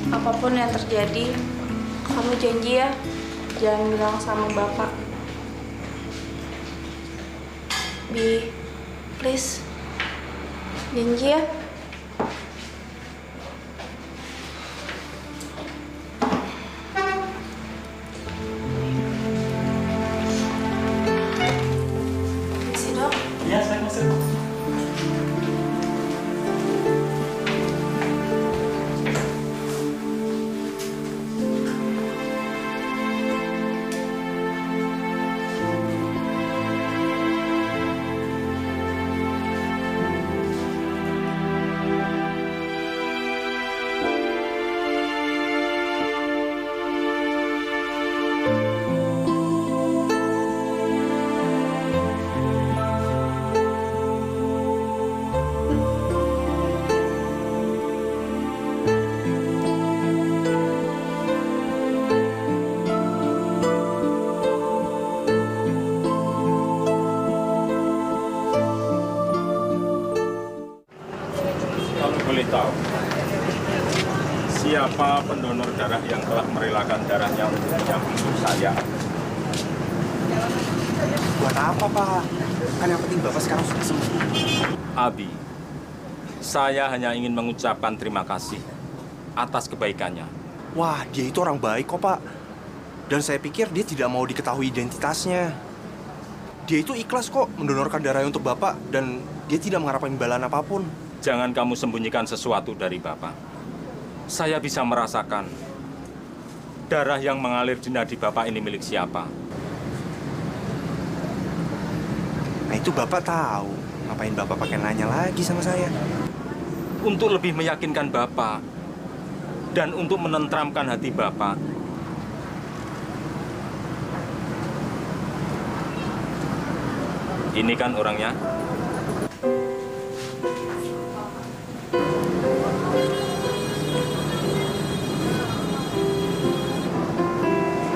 Apapun yang terjadi, kamu janji ya, jangan bilang sama Bapak. Bi, please, janji ya. Permisi, Dok. Iya, saya masuk. Boleh tahu siapa pendonor darah yang telah merelakan darahnya untuk menyampaikan saya? Buat apa, Pak? Kan yang penting Bapak sekarang sudah sembuh. Abi, saya hanya ingin mengucapkan terima kasih atas kebaikannya. Wah, dia itu orang baik kok, Pak. Dan saya pikir dia tidak mau diketahui identitasnya. Dia itu ikhlas kok mendonorkan darahnya untuk Bapak dan dia tidak mengharapkan imbalan apapun. Jangan kamu sembunyikan sesuatu dari Bapak. Saya bisa merasakan darah yang mengalir di nadi Bapak ini milik siapa. Nah itu Bapak tahu. Ngapain Bapak pakai nanya lagi sama saya? Untuk lebih meyakinkan Bapak dan untuk menenteramkan hati Bapak, ini kan orangnya.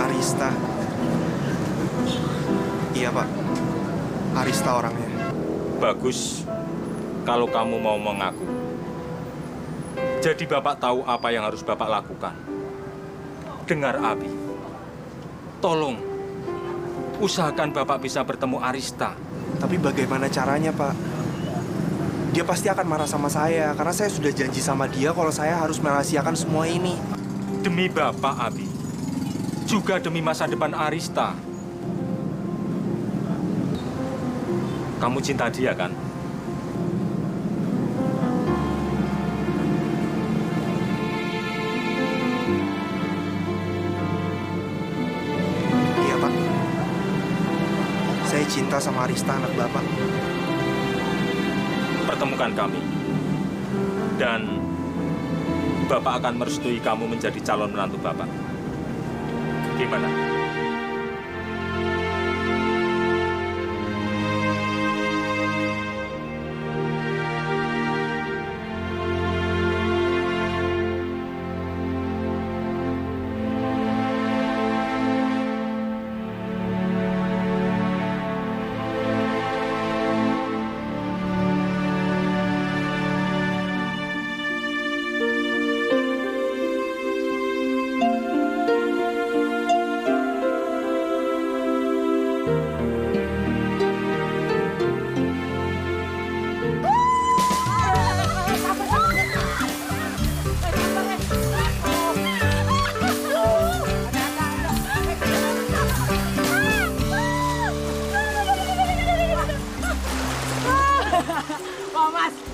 Arista. Iya, Pak. Arista orangnya. Bagus kalau kamu mau mengaku. Jadi Bapak tahu apa yang harus Bapak lakukan. Dengar, Abi. Tolong, usahakan Bapak bisa bertemu Arista. Tapi bagaimana caranya, Pak? Dia pasti akan marah sama saya, karena saya sudah janji sama dia kalau saya harus merahasiakan semua ini. Demi Bapak, Abi. Juga demi masa depan Arista. Kamu cinta dia, kan? Iya, Pak. Saya cinta sama Arista, anak Bapak. Pertemukan kami. Dan Bapak akan merestui kamu menjadi calon menantu Bapak. Gimana?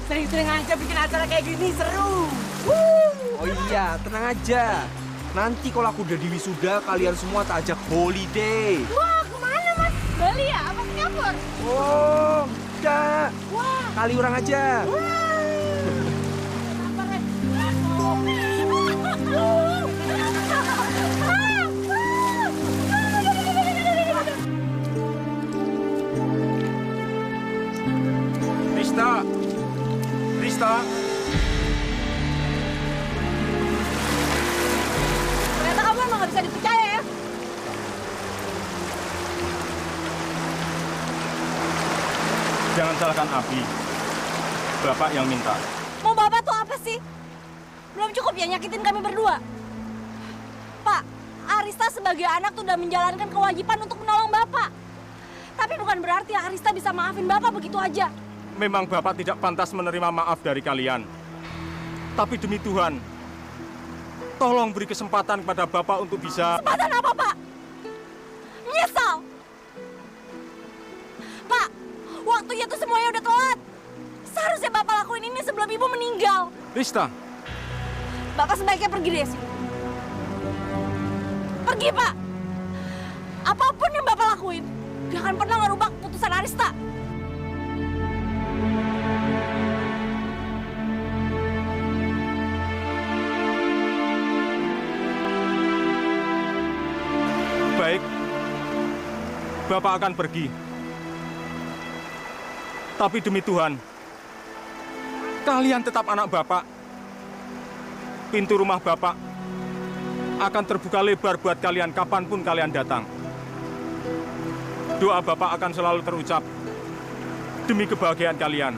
Sering-sering aja bikin acara kayak gini, seru. Oh iya, tenang aja. Nanti kalau aku udah di wisuda, kalian semua tak ajak holiday. Wah, kemana Mas? Bali ya? Apa Singapura? Oh, enggak. Wah. Kali orang aja. Rista. Rista. Ternyata kamu emang gak bisa dipercaya ya? Jangan salahkan Abi. Bapak yang minta. Mau Bapak tuh apa sih? Belum cukup ya nyakitin kami berdua? Pak, Arista sebagai anak tuh udah menjalankan kewajiban untuk menolong Bapak. Tapi bukan berarti Arista bisa maafin Bapak begitu aja. Memang Bapak tidak pantas menerima maaf dari kalian. Tapi demi Tuhan, tolong beri kesempatan kepada Bapak untuk bisa... Kesempatan apa, Pak? Menyesal! Pak, waktunya tuh semuanya udah telat. Seharusnya Bapak lakuin ini sebelum Ibu meninggal. Rista. Bapak sebaiknya pergi dari sini. Pergi, Pak. Apapun yang Bapak lakuin, gak akan pernah ngerubah keputusan Arista. Baik, Bapak akan pergi. Tapi demi Tuhan, kalian tetap anak Bapak. Pintu rumah Bapak akan terbuka lebar buat kalian kapanpun kalian datang. Doa Bapak akan selalu terucap demi kebahagiaan kalian.